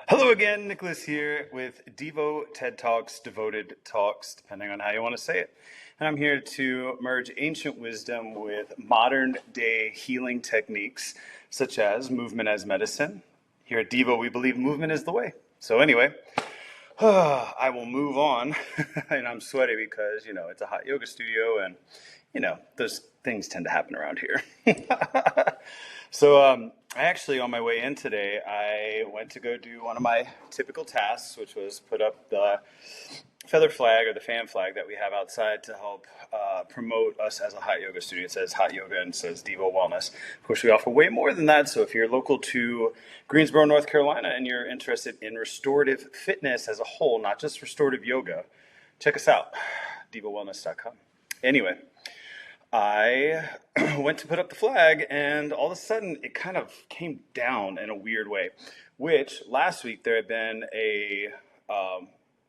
Hello again, Nicholas here with DIVO-Ted Talks, Devoted Talks, depending on how you want to say it. And I'm here to merge ancient wisdom with modern day healing techniques, such as movement as medicine. Here at Devo, we believe movement is the way. So anyway, I will move on. And I'm sweaty because, it's a hot yoga studio and, those things tend to happen around here. So I actually, on my way in today, I went to go do one of my typical tasks, which was put up the feather flag or the fan flag that we have outside to help promote us as a hot yoga studio. It says hot yoga and it says Devo Wellness. Of course, we offer way more than that. So if you're local to Greensboro, North Carolina, and you're interested in restorative fitness as a whole, not just restorative yoga, check us out, devowellness.com. Anyway, I went to put up the flag, and all of a sudden it kind of came down in a weird way, which last week there had been a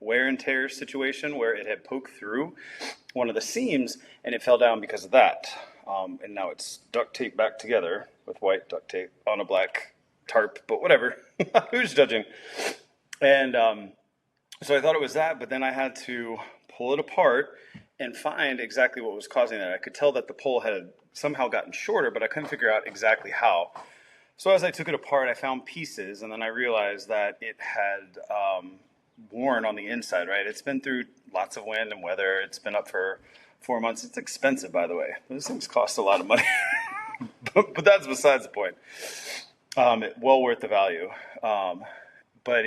wear and tear situation where it had poked through one of the seams and it fell down because of that. And now it's duct taped back together with white duct tape on a black tarp, but whatever. Who's judging? And so I thought it was that, but then I had to pull it apart and find exactly what was causing that. I could tell that the pole had somehow gotten shorter, but I couldn't figure out exactly how. So as I took it apart, I found pieces, and then I realized that it had worn on the inside, right? It's been through lots of wind and weather. It's been up for 4 months. It's expensive, by the way. Those things cost a lot of money, but that's besides the point. Well worth the value. But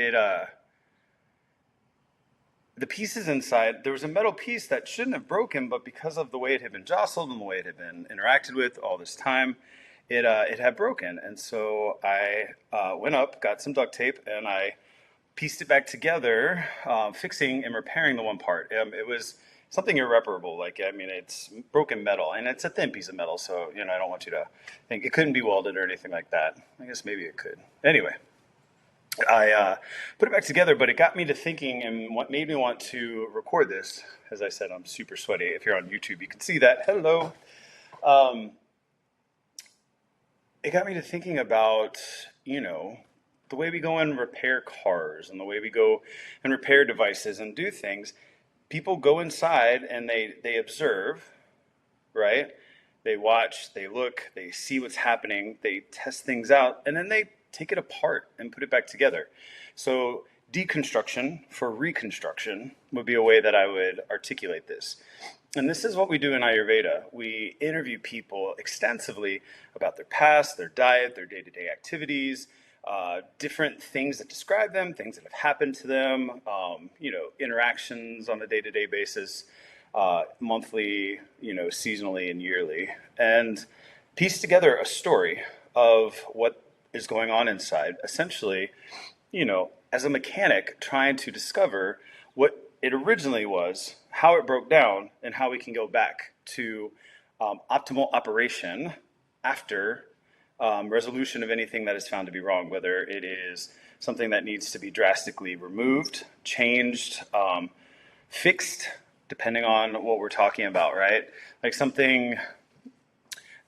the pieces inside, there was a metal piece that shouldn't have broken, but because of the way it had been jostled and the way it had been interacted with all this time, it had broken. And so I went up, got some duct tape, and I pieced it back together, fixing and repairing the one part. It was something irreparable. It's broken metal, and it's a thin piece of metal, so, I don't want you to think it couldn't be welded or anything like that. I guess maybe it could. Anyway, I put it back together, but it got me to thinking, and what made me want to record this. As I said, I'm super sweaty. If you're on YouTube, you can see that. Hello. It got me to thinking about, the way we go and repair cars and the way we go and repair devices and do things. People go inside and they observe, right? They watch, they look, they see what's happening, they test things out, and then they take it apart and put it back together. So deconstruction for reconstruction would be a way that I would articulate this. And this is what we do in Ayurveda. We interview people extensively about their past, their diet, their day-to-day activities, different things that describe them, things that have happened to them, interactions on a day-to-day basis, monthly, seasonally and yearly, and piece together a story of what is going on inside, essentially, as a mechanic trying to discover what it originally was, how it broke down, and how we can go back to optimal operation after resolution of anything that is found to be wrong, whether it is something that needs to be drastically removed, changed, fixed, depending on what we're talking about, right? Like something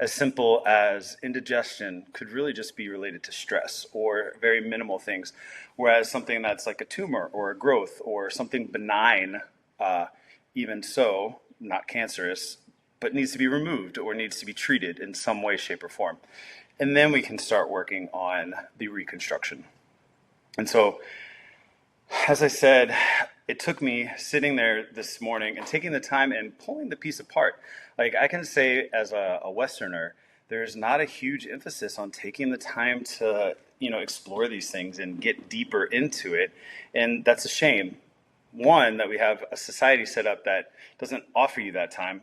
as simple as indigestion could really just be related to stress or very minimal things, whereas something that's like a tumor or a growth or something benign, even so, not cancerous, but needs to be removed or needs to be treated in some way, shape, or form. And then we can start working on the reconstruction. And so, as I said, it took me sitting there this morning and taking the time and pulling the piece apart. Like I can say as a Westerner, there's not a huge emphasis on taking the time to, explore these things and get deeper into it. And that's a shame. One, that we have a society set up that doesn't offer you that time.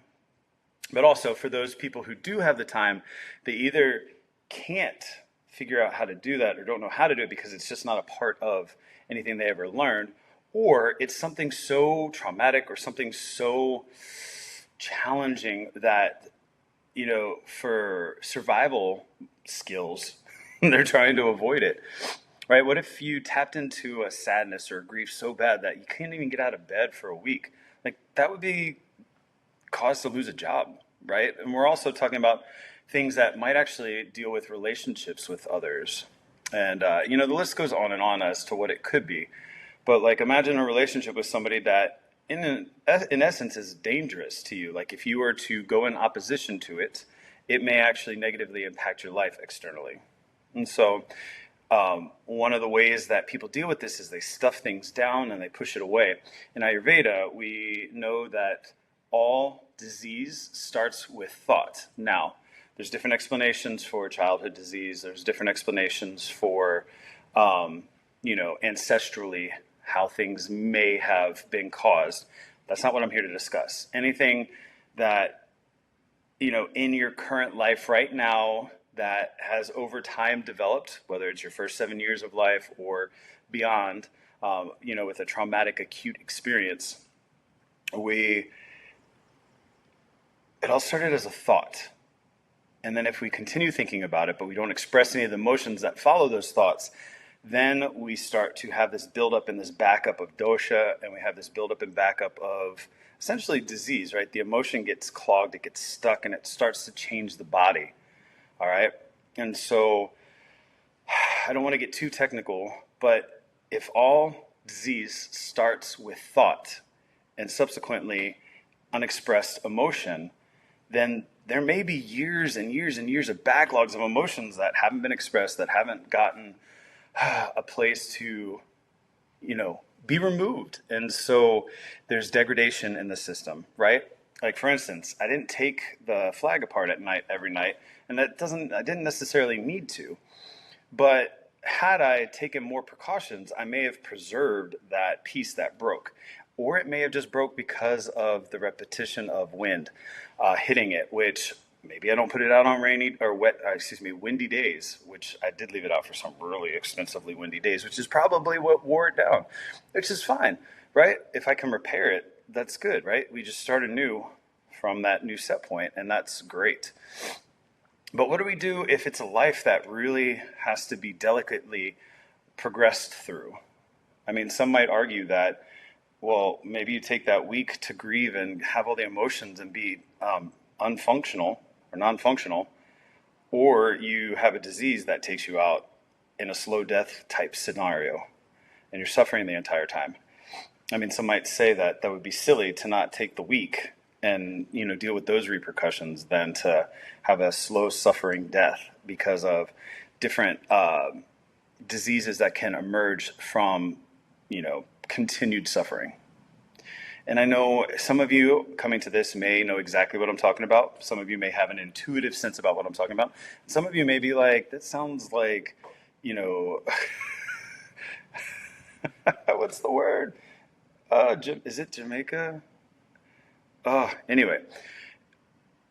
But also for those people who do have the time, they either can't figure out how to do that or don't know how to do it because it's just not a part of anything they ever learned, or it's something so traumatic or something so challenging that, for survival skills, they're trying to avoid it, right? What if you tapped into a sadness or a grief so bad that you can't even get out of bed for a week? Like that would be cause to lose a job, right? And we're also talking about things that might actually deal with relationships with others. And, the list goes on and on as to what it could be. But like, imagine a relationship with somebody that, in essence, is dangerous to you. Like, if you were to go in opposition to it, it may actually negatively impact your life externally. And so, one of the ways that people deal with this is they stuff things down and they push it away. In Ayurveda, we know that all disease starts with thought. Now, there's different explanations for childhood disease. There's different explanations for, ancestrally how things may have been caused. That's not what I'm here to discuss. Anything that, in your current life right now that has over time developed, whether it's your first 7 years of life or beyond, with a traumatic acute experience, it all started as a thought. And then if we continue thinking about it, but we don't express any of the emotions that follow those thoughts, then we start to have this buildup and this backup of dosha, and we have this buildup and backup of essentially disease, right? The emotion gets clogged, it gets stuck, and it starts to change the body, all right? And so I don't want to get too technical, but if all disease starts with thought and subsequently unexpressed emotion, then there may be years and years and years of backlogs of emotions that haven't been expressed, that haven't gotten a place to, be removed. And so there's degradation in the system, right? Like, for instance, I didn't take the flag apart at night every night, and I didn't necessarily need to. But had I taken more precautions, I may have preserved that piece that broke. Or it may have just broke because of the repetition of wind hitting it, which maybe I don't put it out on windy days, which I did leave it out for some really extensively windy days, which is probably what wore it down, which is fine, right? If I can repair it, that's good, right? We just start anew from that new set point, and that's great. But what do we do if it's a life that really has to be delicately progressed through? I mean, some might argue that, well, maybe you take that week to grieve and have all the emotions and be unfunctional or non-functional, or you have a disease that takes you out in a slow death type scenario and you're suffering the entire time. I mean, some might say that would be silly to not take the week and deal with those repercussions than to have a slow suffering death because of different diseases that can emerge from continued suffering. And I know some of you coming to this may know exactly what I'm talking about. Some of you may have an intuitive sense about what I'm talking about. Some of you may be like, that sounds like, what's the word? Is it Jamaica? Anyway,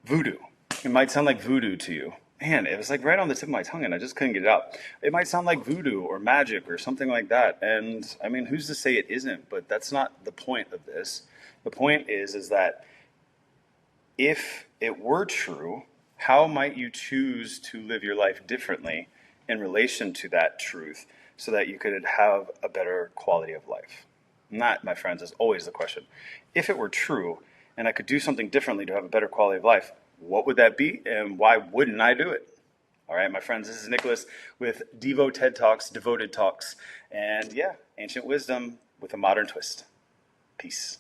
voodoo. It might sound like voodoo to you. Man, it was like right on the tip of my tongue and I just couldn't get it out. It might sound like voodoo or magic or something like that. And I mean, who's to say it isn't? But that's not the point of this. The point is that if it were true, how might you choose to live your life differently in relation to that truth so that you could have a better quality of life? And that, my friends, is always the question. If it were true and I could do something differently to have a better quality of life, what would that be, and why wouldn't I do it? All right, my friends, this is Nicholas with DIVO-Ted Talks, Devoted Talks, and yeah, ancient wisdom with a modern twist. Peace.